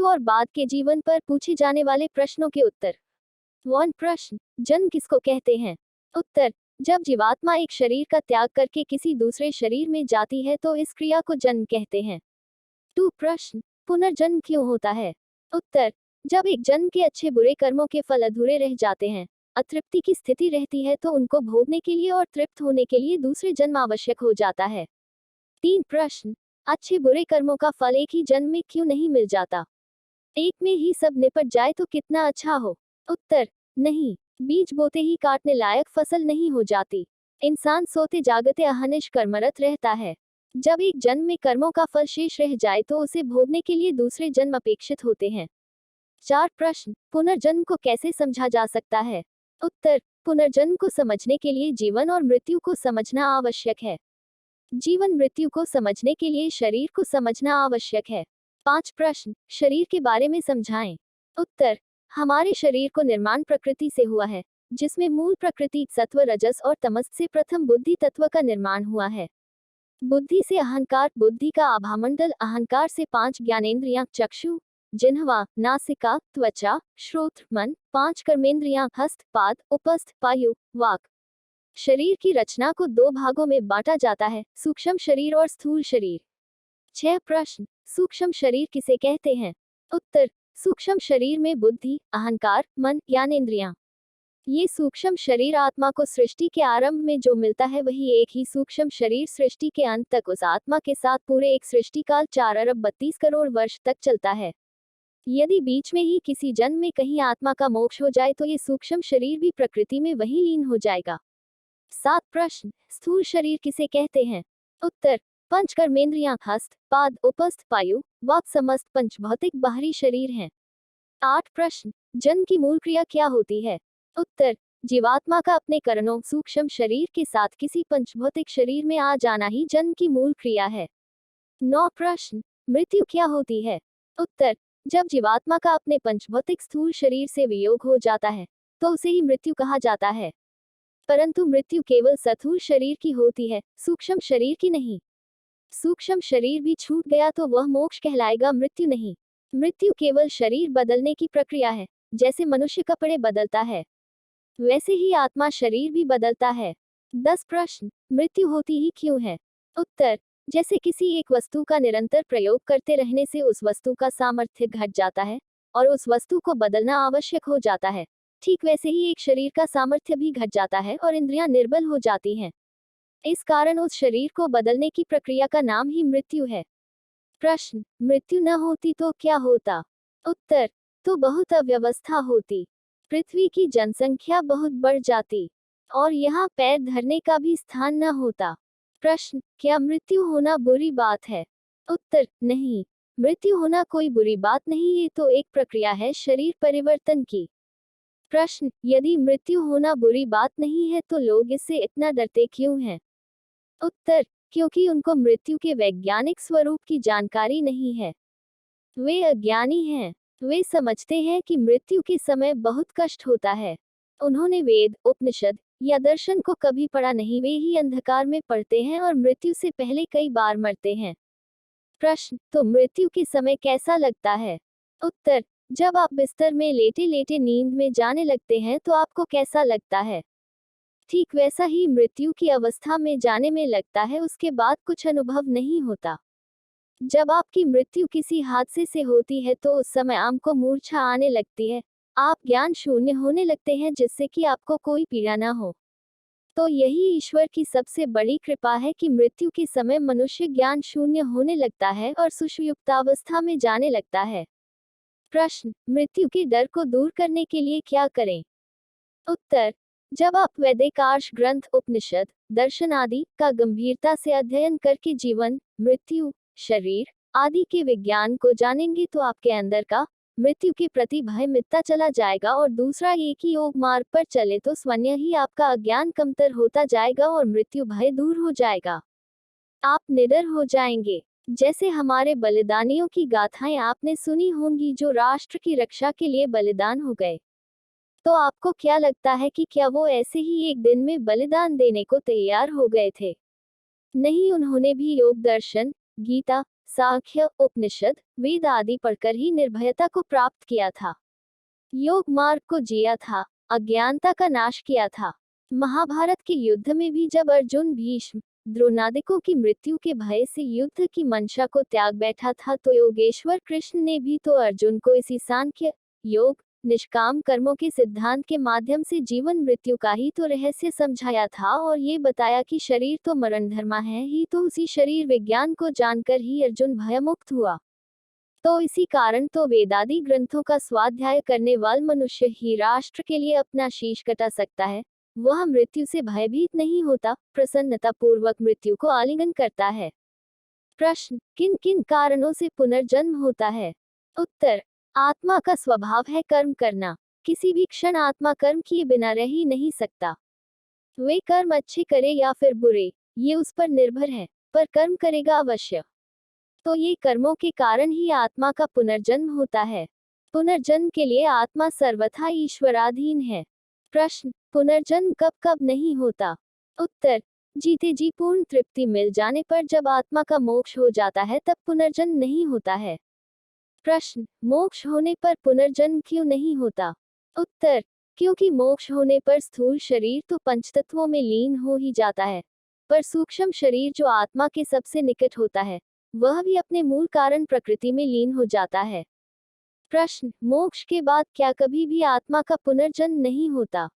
मृत्यु और बाद के जीवन पर पूछे जाने वाले प्रश्नों के उत्तर। 1 प्रश्न, जन्म किसको कहते हैं? उत्तर, जब जीवात्मा एक शरीर का त्याग करके किसी दूसरे शरीर में जाती है तो इस क्रिया को जन्म कहते हैं। 2 प्रश्न, पुनर्जन्म क्यों होता है? उत्तर, जब एक जन्म के अच्छे बुरे कर्मों के फल अधूरे रह जाते हैं, अतृप्ति की स्थिति रहती है, तो उनको भोगने के लिए और तृप्त होने के लिए दूसरे जन्म आवश्यक हो जाता है। 3 प्रश्न, अच्छे बुरे कर्मों का फल एक ही जन्म में क्यों नहीं मिल जाता? एक में ही सब निपट जाए तो कितना अच्छा हो। उत्तर, नहीं, बीज बोते ही काटने लायक फसल नहीं हो जाती। इंसान सोते जागते अहर्निश कर्मरत रहता है। जब एक जन्म में कर्मों का फल शेष रह जाए तो उसे भोगने के लिए दूसरे जन्म अपेक्षित होते हैं। 4 प्रश्न, पुनर्जन्म को कैसे समझा जा सकता है? उत्तर, पुनर्जन्म को समझने के लिए जीवन और मृत्यु को समझना आवश्यक है। जीवन मृत्यु को समझने के लिए शरीर को समझना आवश्यक है। 5 प्रश्न, शरीर के बारे में समझाएं। उत्तर, हमारे शरीर को निर्माण प्रकृति से हुआ है, जिसमें मूल प्रकृति सत्व रजस और तमस से प्रथम बुद्धि तत्व का निर्माण हुआ है। बुद्धि से अहंकार, बुद्धि का आभामंडल, अहंकार से 5 ज्ञानेंद्रियां, चक्षु, जिह्वा, नासिका, त्वचा, श्रोत्र, मन, 5 कर्मेंद्रियां, हस्त, पाद, उपस्थ, पायु, वाक। शरीर की रचना को 2 भागों में बांटा जाता है, सूक्ष्म शरीर और स्थूल शरीर। 6 प्रश्न, सूक्ष्म शरीर किसे कहते हैं? उत्तर, सूक्ष्म शरीर में बुद्धि, अहंकार, मन, ज्ञानेंद्रियां। ये सूक्ष्म शरीर आत्मा को सृष्टि के आरंभ में जो मिलता है वही एक ही सूक्ष्म शरीर सृष्टि के अंत तक उस आत्मा के साथ पूरे एक सृष्टि काल 4 अरब 32 करोड़ वर्ष तक चलता है। यदि बीच में ही किसी जन्म में कहीं आत्मा का मोक्ष हो जाए तो ये सूक्ष्म शरीर भी प्रकृति में वही लीन हो जाएगा। 7 प्रश्न, स्थूल शरीर किसे कहते हैं? उत्तर, 5 कर्मेंद्रियां, हस्त, पाद, उपस्थ, पायु, वाक समस्त पंच भौतिक बाहरी शरीर हैं। 8 प्रश्न, जन्म की मूल क्रिया क्या होती है? उत्तर, जीवात्मा का अपने करणों सूक्ष्म शरीर के साथ किसी पंचभौतिक शरीर में आ जाना ही जन्म की मूल क्रिया है। 9 प्रश्न, मृत्यु क्या होती है? उत्तर, जब जीवात्मा का अपने पंचभौतिक स्थूल शरीर से वियोग हो जाता है तो उसे ही मृत्यु कहा जाता है। परंतु मृत्यु केवल स्थूल शरीर की होती है, सूक्ष्म शरीर की नहीं। सूक्ष्म शरीर भी छूट गया तो वह मोक्ष कहलाएगा, मृत्यु नहीं। मृत्यु केवल शरीर बदलने की प्रक्रिया है। जैसे मनुष्य कपड़े बदलता है वैसे ही आत्मा शरीर भी बदलता है। 10 प्रश्न, मृत्यु होती ही क्यों है? उत्तर, जैसे किसी एक वस्तु का निरंतर प्रयोग करते रहने से उस वस्तु का सामर्थ्य घट जाता है और उस वस्तु को बदलना आवश्यक हो जाता है, ठीक वैसे ही एक शरीर का सामर्थ्य भी घट जाता है और इंद्रियां निर्बल हो जाती हैं। इस कारण उस शरीर को बदलने की प्रक्रिया का नाम ही मृत्यु है। प्रश्न, मृत्यु न होती तो क्या होता? उत्तर, तो बहुत अव्यवस्था होती। पृथ्वी की जनसंख्या बहुत बढ़ जाती और यहाँ पैर धरने का भी स्थान न होता। प्रश्न, क्या मृत्यु होना बुरी बात है? उत्तर, नहीं, मृत्यु होना कोई बुरी बात नहीं, ये तो एक प्रक्रिया है शरीर परिवर्तन की। प्रश्न, यदि मृत्यु होना बुरी बात नहीं है तो लोग इससे इतना डरते क्यों हैं? उत्तर, क्योंकि उनको मृत्यु के वैज्ञानिक स्वरूप की जानकारी नहीं है। वे अज्ञानी हैं। वे समझते हैं कि मृत्यु के समय बहुत कष्ट होता है। उन्होंने वेद, उपनिषद या दर्शन को कभी पढ़ा नहीं, वे ही अंधकार में पढ़ते हैं और मृत्यु से पहले कई बार मरते हैं। प्रश्न, तो मृत्यु के समय कैसा लगता है? उत्तर, जब आप बिस्तर में लेटे लेटे नींद में जाने लगते हैं तो आपको कैसा लगता है, ठीक वैसा ही मृत्यु की अवस्था में जाने में लगता है। उसके बाद कुछ अनुभव नहीं होता। जब आपकी मृत्यु किसी हादसे से होती है तो उस समय आपको मूर्छा आने लगती है, आप ज्ञान शून्य होने लगते हैं जिससे कि आपको कोई पीड़ा न हो। तो यही ईश्वर की सबसे बड़ी कृपा है कि मृत्यु के समय मनुष्य ज्ञान शून्य होने लगता है और सुषुप्तावस्था में जाने लगता है। प्रश्न, मृत्यु के डर को दूर करने के लिए क्या करें? उत्तर, जब आप वैदिक आर्ष ग्रंथ, उपनिषद, दर्शन आदि का गंभीरता से अध्ययन करके जीवन, मृत्यु, शरीर आदि के विज्ञान को जानेंगे तो आपके अंदर का मृत्यु के प्रति भय मिटता चला जाएगा और दूसरा एक ही योग मार्ग पर चले तो स्वयं ही आपका अज्ञान कमतर होता जाएगा और मृत्यु भय दूर हो जाएगा। आप निडर हो जाएंगे। जैसे हमारे बलिदानियों की गाथाएं आपने सुनी होंगी जो राष्ट्र की रक्षा के लिए बलिदान हो गए। तो आपको क्या लगता है कि क्या वो ऐसे ही एक दिन में बलिदान देने को तैयार हो गए थे? नहीं, उन्होंने भी योग, दर्शन, गीता, सांख्य, उपनिषद, वेद आदि पढ़कर ही निर्भयता को प्राप्त किया था। योग मार्ग को जिया था, अज्ञानता का नाश किया था। महाभारत के युद्ध में भी जब अर्जुन भीष्म द्रोणादिकों की मृत्यु के भय से युद्ध की मंशा को त्याग बैठा था, तो योगेश्वर कृष्ण ने भी तो अर्जुन को इसी सांख्य, योग, निष्काम कर्मों के सिद्धांत के माध्यम से जीवन मृत्यु का ही तो रहस्य समझाया था और ये बताया कि शरीर तो मरण धर्मा है ही, तो उसी शरीर विज्ञान को जानकर ही अर्जुन भयमुक्त हुआ। तो इसी कारण तो वेदादि ग्रंथों का स्वाध्याय करने वाला मनुष्य ही राष्ट्र के लिए अपना शीश कटा सकता है। वह मृत्यु से भयभीत नहीं होता, प्रसन्नता पूर्वक मृत्यु को आलिंगन करता है। प्रश्न, किन किन कारणों से पुनर्जन्म होता है? उत्तर, आत्मा का स्वभाव है कर्म करना। किसी भी क्षण आत्मा कर्म किए बिना रह ही नहीं सकता। वे कर्म अच्छे करे या फिर बुरे, ये उस पर निर्भर है, पर कर्म करेगा अवश्य। तो ये कर्मों के कारण ही आत्मा का पुनर्जन्म होता है। पुनर्जन्म के लिए आत्मा सर्वथा ईश्वराधीन है। प्रश्न, पुनर्जन्म कब कब नहीं होता? उत्तर, जीते जी पूर्ण तृप्ति मिल जाने पर जब आत्मा का मोक्ष हो जाता है तब पुनर्जन्म नहीं होता है। प्रश्न, मोक्ष होने पर पुनर्जन्म क्यों नहीं होता? उत्तर, क्योंकि मोक्ष होने पर स्थूल शरीर तो पंचतत्वों में लीन हो ही जाता है, पर सूक्ष्म शरीर जो आत्मा के सबसे निकट होता है, वह भी अपने मूल कारण प्रकृति में लीन हो जाता है। प्रश्न, मोक्ष के बाद क्या कभी भी आत्मा का पुनर्जन्म नहीं होता?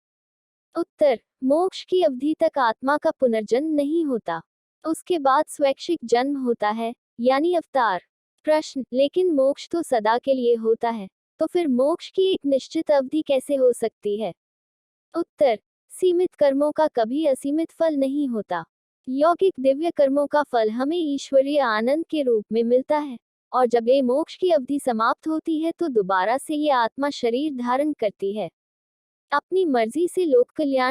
उत्तर, मोक्ष की अवधि तक आत्मा का पुनर्जन्म नहीं होता। उसके बाद स्वैच्छिक जन्म होता है, यानी अवतार। प्रश्न, लेकिन मोक्ष तो सदा के लिए होता है, तो फिर मोक्ष की एक निश्चित अवधि कैसे हो सकती है? उत्तर, सीमित कर्मों का कभी असीमित फल नहीं होता। यौगिक दिव्य कर्मों का फल हमें ईश्वरीय आनंद के रूप में मिलता है, और जब ये मोक्ष की अवधि समाप्त होती है तो दोबारा से ये आत्मा शरीर धारण करती है। अपनी मर्जी से लोक कल्याण